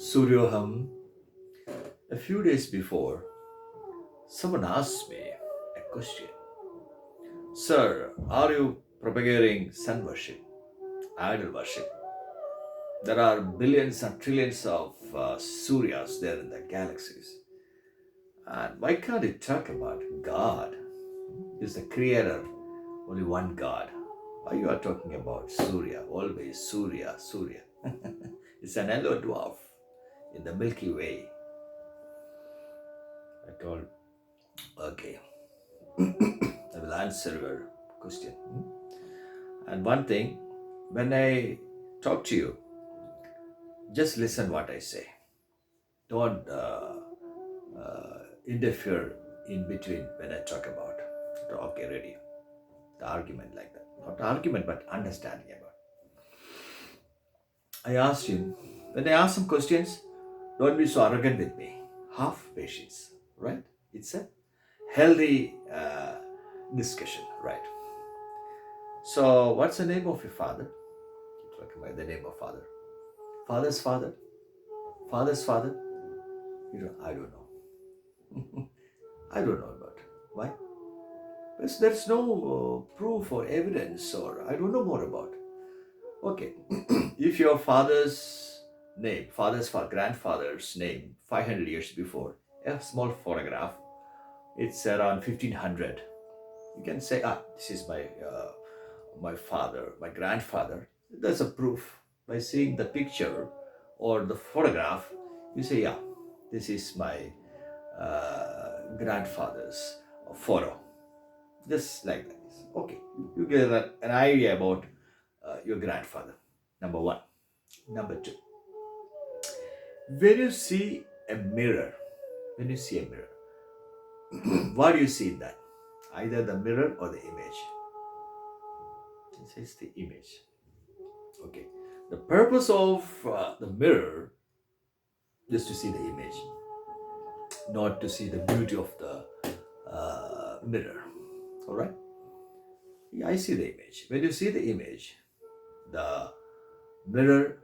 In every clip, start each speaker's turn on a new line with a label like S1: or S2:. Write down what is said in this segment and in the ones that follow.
S1: Sooryayog, a few days before, someone asked me a question. Sir, are you propagating sun worship, idol worship? There are billions and trillions of Suryas there in the galaxies. And why can't you talk about God? Is the creator only one God? Why you are talking about Surya? Always Surya, Surya. It's an yellow dwarf in the Milky Way. I told, okay, I will answer your question. And one thing, when I talk to you, just listen what I say. Don't interfere in between when I talk about. Okay, ready. The argument like that. Not argument, but understanding about. I asked him, when I ask some questions, don't be so arrogant with me. Half patience, right? It's a healthy discussion, right? So, what's the name of your father? Keep talking about the name of father. Father's father? Father's father? I don't know. I don't know about it. Why? Because there's no proof or evidence, or I don't know more about. Okay, if your father's name, grandfather's name, 500 years before, a small photograph, it's around 1500. You can say, this is my father, my grandfather. That's a proof. By seeing the picture or the photograph, you say, yeah, this is my grandfather's photo. Just like that. Okay, you get an idea about your grandfather. Number one. Number two, when you see a mirror, when you see a mirror, what do you see in that? Either the mirror or the image. It says the image. Okay. The purpose of the mirror is to see the image, not to see the beauty of the mirror. All right. Yeah, I see the image. When you see the image, the mirror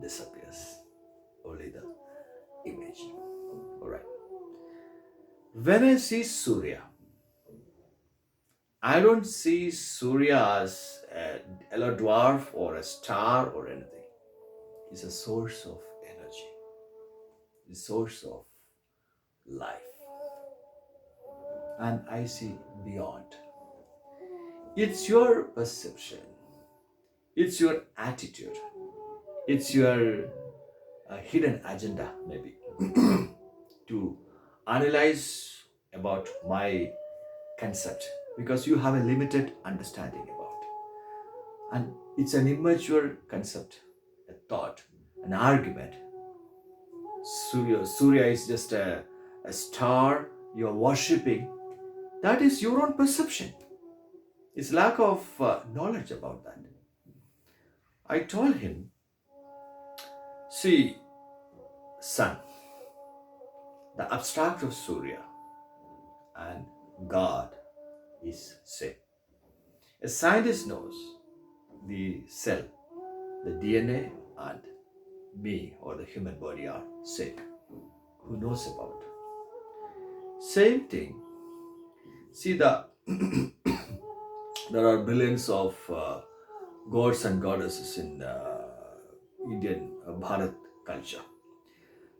S1: disappears. Only the image. All right. When I see Surya, I don't see Surya as a yellow dwarf or a star or anything. He's a source of energy, the source of life. And I see beyond. It's your perception, it's your attitude, it's your hidden agenda, maybe, to analyze about my concept because you have a limited understanding about. And it's an immature concept, a thought, an argument. Surya is just a star you're worshipping. That is your own perception. It's lack of knowledge about that. I told him, see, sun, the abstract of Surya and God is same. A scientist knows the cell, the DNA, and me or the human body are same. Who knows about? Same thing. See, there are billions of gods and goddesses in Indian Bharat culture.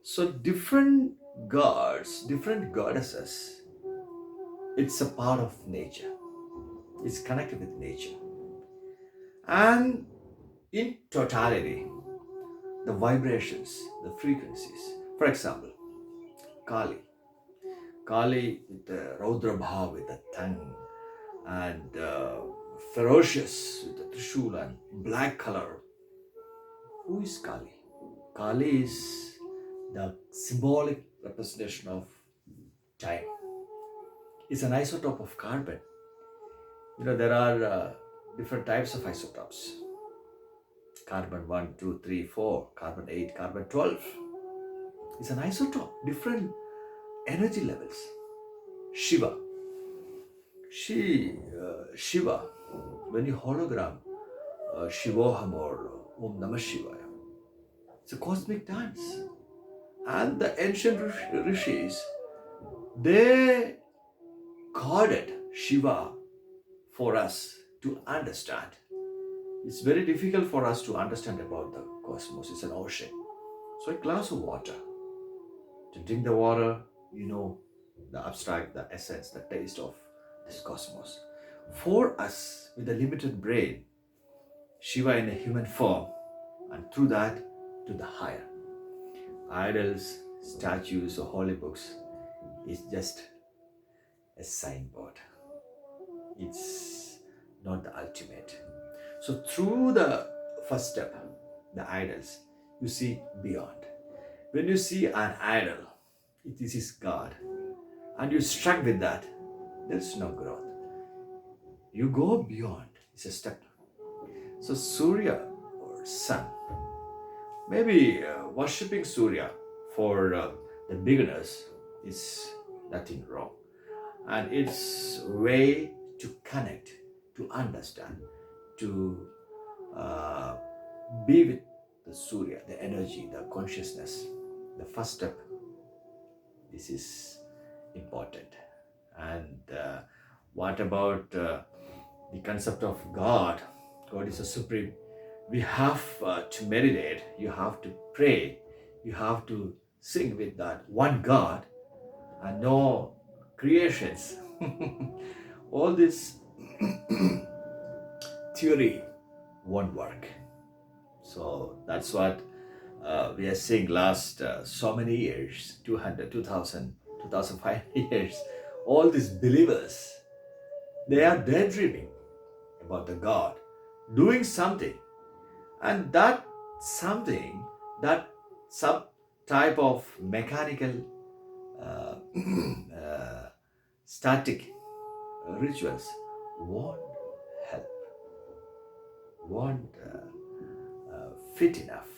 S1: So different gods, different goddesses, it's a part of nature. It's connected with nature. And in totality, the vibrations, the frequencies. For example, Kali. Kali with the Raudra Bhav with the tongue and ferocious with the Trishul and black color. Who is Kali? Kali is the symbolic representation of time. It's an isotope of carbon. There are different types of isotopes. Carbon 1, 2, 3, 4, carbon 8, carbon 12. It's an isotope, different energy levels. Shiva. Shiva, when you hologram Shivoham or Om Namah Shivaya, it's a cosmic dance. And the ancient rishis, they guarded Shiva for us to understand. It's very difficult for us to understand about the cosmos. It's an ocean. So a glass of water, to drink the water, you know, the abstract, the essence, the taste of this cosmos. For us, with a limited brain, Shiva in a human form, and through that to the higher. Idols, statues, or holy books is just a signboard. It's not the ultimate. So through the first step, the idols, you see beyond. When you see an idol, this is God, and you struck with that, there's no growth. You go beyond. It's a step. So Surya or sun, maybe worshipping Surya for the beginners is nothing wrong, and it's way to connect, to understand, to uh, be with the Surya, the energy, the consciousness. The first step. This is important. And what about the concept of God? God is a supreme. We have to meditate. You have to pray. You have to sing with that one God and no creations. All this theory won't work. So that's what we are seeing last so many years, 200, 2000, 2005 years. All these believers, they are daydreaming about the God doing something, and that something, that some type of mechanical uh, static rituals won't help, won't fit enough.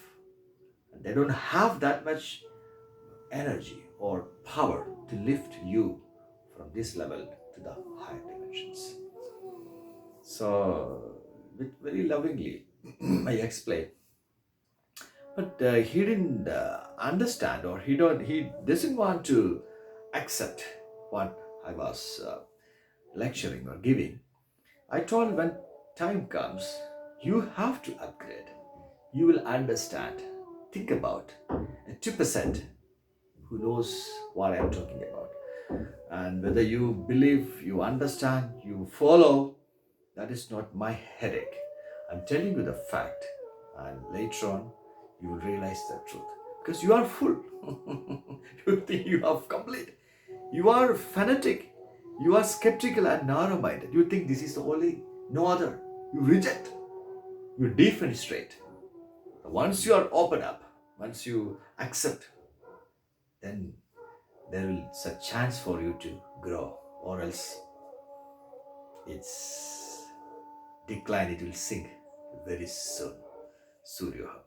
S1: They don't have that much energy or power to lift you from this level to the higher dimensions. So, with very lovingly, I explained, but he didn't understand, or he doesn't want to accept what I was lecturing or giving. I told, when time comes, you have to upgrade. You will understand. Think about a 2% who knows what I am talking about. And whether you believe, you understand, you follow, that is not my headache. I'm telling you the fact. And later on, you will realize the truth. Because you are full. You think you are complete. You are fanatic. You are skeptical and narrow minded. You think this is the only, no other. You reject. You defenestrate. Once you are open up, once you accept, then there is a chance for you to grow, or else it's decline, it will sink very soon. Sooryayog.